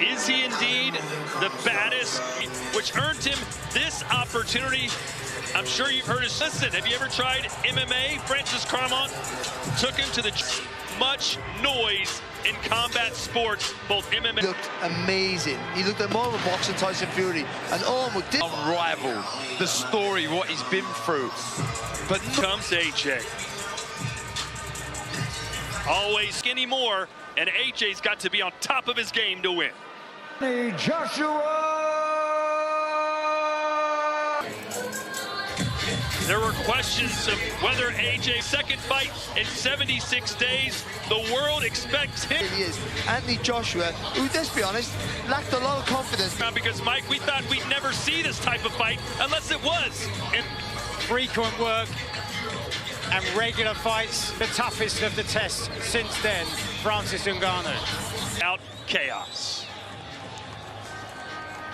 Is he indeed the baddest, which earned him this opportunity? I'm sure you've heard his. Listen, have you ever tried MMA? Francis Carmont took him to the much noise in combat sports, both MMA. He looked amazing. He looked like more of a boxing Tyson Fury, and almost did. Unrivaled, the story, what he's been through. But comes AJ. Always skinny more, and AJ's got to be on top of his game to win. Joshua! There were questions of whether AJ's second fight in 76 days, the world expects him. He is. Anthony Joshua, who, let's be honest, lacked a lot of confidence. Because, Mike, we thought we'd never see this type of fight unless it was. And frequent work and regular fights, the toughest of the tests since then, Francis Ngannou. Out chaos.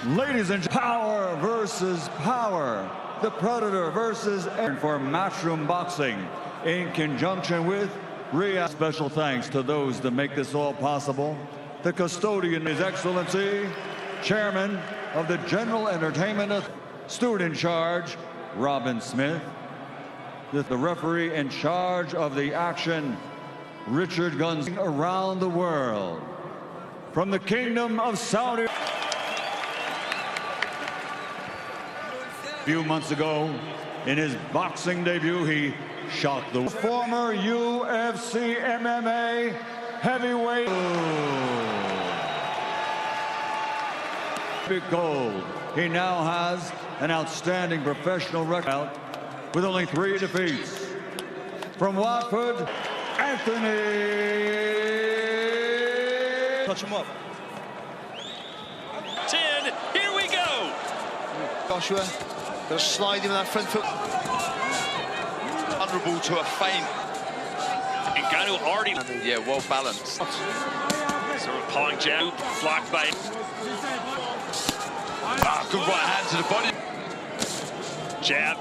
Ladies and gentlemen, power versus power. The Predator versus for Matchroom Boxing in conjunction with Riyadh. Special thanks to those that make this all possible. The custodian, His Excellency, Chairman of the General Entertainment, Steward in charge, Robin Smith. The referee in charge of the action, Richard Guns. Around the world. From the Kingdom of Saudi. A few months ago, in his boxing debut, he shocked the former UFC MMA heavyweight. Gold. He now has an outstanding professional record with only 3 defeats. From Watford, Anthony. Touch him up. 10, here we go. Joshua, gonna slide him with that front foot. Vulnerable to a feint. Ngannou already. Yeah, well balanced. Sort of pawing jab, blocked by. Good right hand to the body. Jab.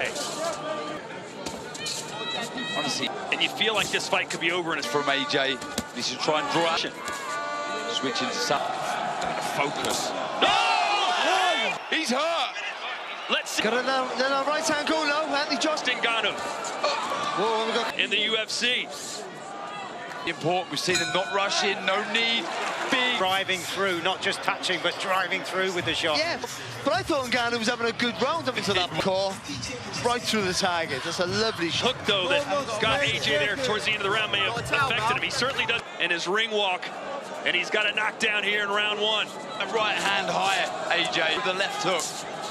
Honestly, And you feel like this fight could be over in a from AJ, he should try and draw action. Switching to some focus. No! He's hurt. Let's see. Got a right hand goal now, Anthony Joshua. Ngannou Whoa, we got in the UFC. Important, we've seen him not rush in, no need. Big. Driving through, not just touching, but driving through with the shot. Yeah, but I thought Ngannou was having a good round up into that core, right through the target. That's a lovely shot. Hook, though, that got AJ there towards the end of the round may have affected him. He certainly does in his ring walk, and he's got a knockdown here in round 1. A right hand higher, AJ, with the left hook.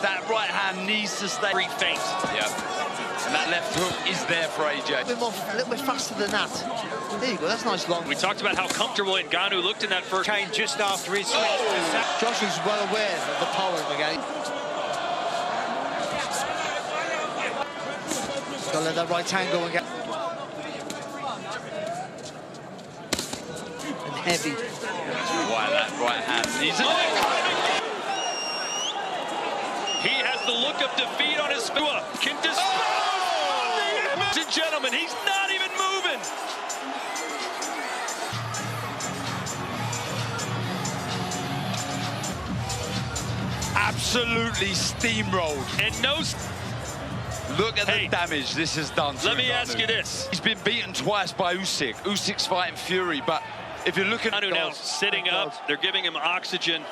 That right hand needs to stay. Free feint. Yeah. And that left hook is there for AJ. A little bit faster than that. There you go, that's nice long. We talked about how comfortable Ngannou looked in that first. Came just after his switch. Joshua's well aware of the power of the game. Gotta let that right hand go and get. And heavy. Why that right hand needs it. He has the look of defeat on his face. Can dispose. Ladies and gentlemen, he's not even moving. Absolutely steamrolled. And no. Look at Hey, the damage this has done to Let me Ngannou. ask you this. He's been beaten twice by Usyk. Usyk's fighting Fury, but if you look at Ngannou now sitting up, they're giving him oxygen.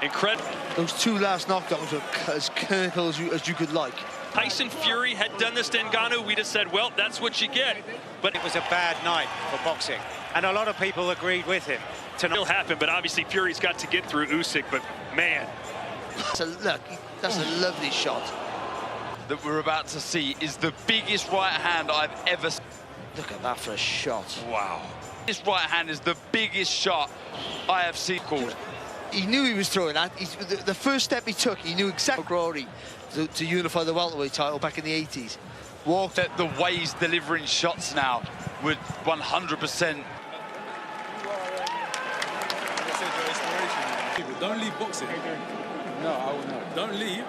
Incredible. Those 2 last knockdowns were as clinical as you could like. Tyson Fury had done this to Ngannou. We just said, well, that's what you get. But It was a bad night for boxing, and a lot of people agreed with him. it will happen, but obviously Fury's got to get through Usyk. But man, Look, that's a lovely shot. that we're about to see is the biggest right hand I've ever seen. Look at that for a shot. Wow. This right hand is the biggest shot I have seen called. He knew he was throwing that. The first step he took, he knew exactly Rory to unify the welterweight title back in the 80s. Walked. The way he's delivering shots now would 100%. Don't leave boxing. No, I will not. Don't leave.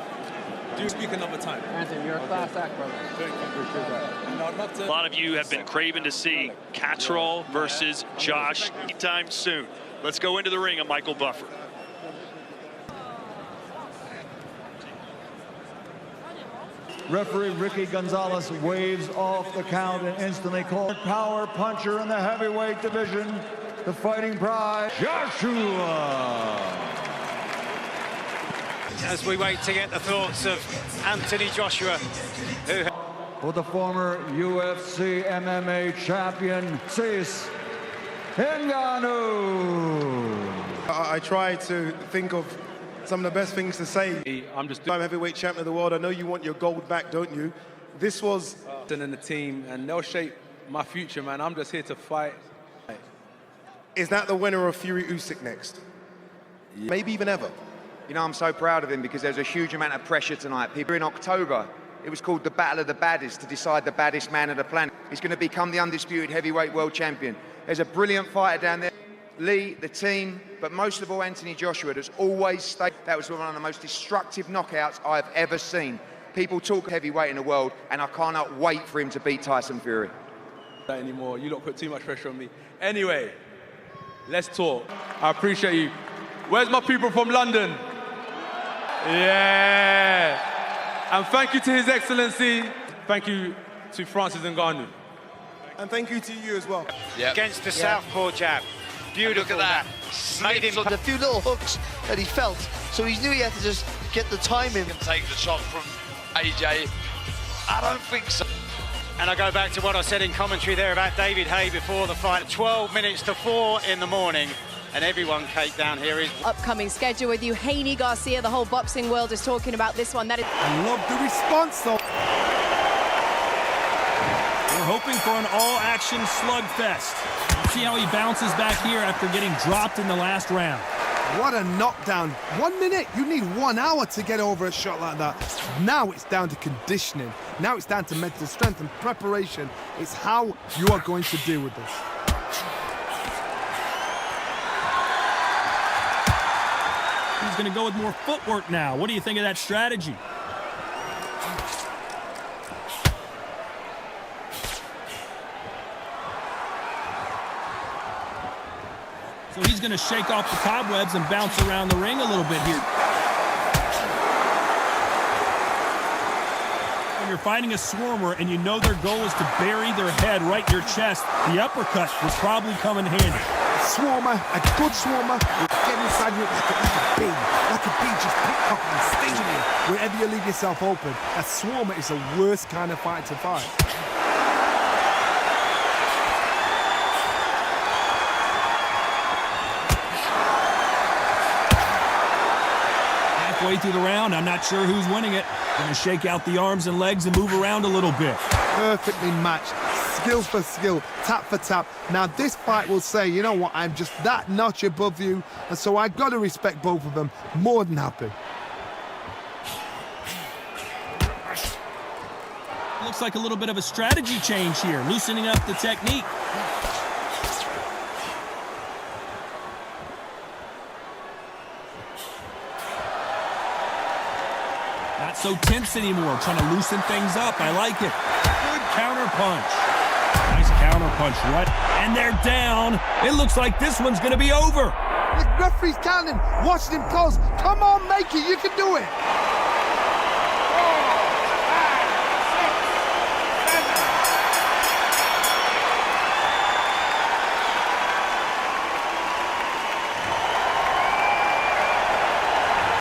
Do speak another time. Anthony, you're a class act, brother. a lot of you have been craving to see Catterall versus Josh anytime soon. Let's go into the ring of Michael Buffer. Referee Ricky Gonzalez waves off the count and instantly calls power puncher in the heavyweight division, the fighting pride, Joshua. As we wait to get the thoughts of Anthony Joshua, who... For the former UFC MMA champion, Ngannou. I try to think of some of the best things to say. I'm heavyweight champion of the world. I know you want your gold back, don't you? This was... in the team, and they'll shape my future, man. I'm just here to fight. Is that the winner of Fury Usyk next? Yeah. Maybe even ever. You know, I'm so proud of him because there's a huge amount of pressure tonight. People in October, it was called the Battle of the Baddest to decide the baddest man of the planet. He's going to become the undisputed heavyweight world champion. There's a brilliant fighter down there. Lee, the team, but most of all Anthony Joshua, that's always stayed. That was one of the most destructive knockouts I've ever seen. People talk heavyweight in the world, and I cannot wait for him to beat Tyson Fury. Not anymore. You don't put too much pressure on me. Anyway, let's talk. I appreciate you. Where's my people from London? Yeah. And thank you to His Excellency. Thank you to Francis Ngannou. And thank you to you as well. Yep. Against the southpaw jab. Beautiful. Look at that. Made him the few little hooks that he felt, so he knew he had to just get the timing. Can take the shot from AJ. I don't think so. And I go back to what I said in commentary there about David Haye before the fight. 12 minutes to 4 in the morning, and everyone cake down here is... Upcoming schedule with you, Haney Garcia. The whole boxing world is talking about this one. That is... I love the response, though. We're hoping for an all-action slugfest. See how he bounces back here after getting dropped in the last round. What a knockdown. 1 minute, you need 1 hour to get over a shot like that. Now it's down to conditioning. Now it's down to mental strength and preparation. It's how you are going to deal with this. He's going to go with more footwork now. What do you think of that strategy? So he's going to shake off the cobwebs and bounce around the ring a little bit here. When you're fighting a swarmer and you know their goal is to bury their head right in your chest, the uppercut will probably come in handy. Swarmer, a good swarmer, will get inside you like a bee just pickpocketing and stinging you wherever you leave yourself open. A swarmer is the worst kind of fight to fight. Halfway through the round, I'm not sure who's winning it. Going to shake out the arms and legs and move around a little bit. Perfectly matched, skill for skill, tap for tap. Now this fight will say, you know what, I'm just that notch above you, and so I've got to respect both of them. More than happy. Looks like a little bit of a strategy change here, loosening up the technique. Not so tense anymore, trying to loosen things up. I like it. Good counter punch. Nice counter punch, right? And they're down. It looks like this one's going to be over. The referee's counting, watching him close. Come on, make it, you can do it.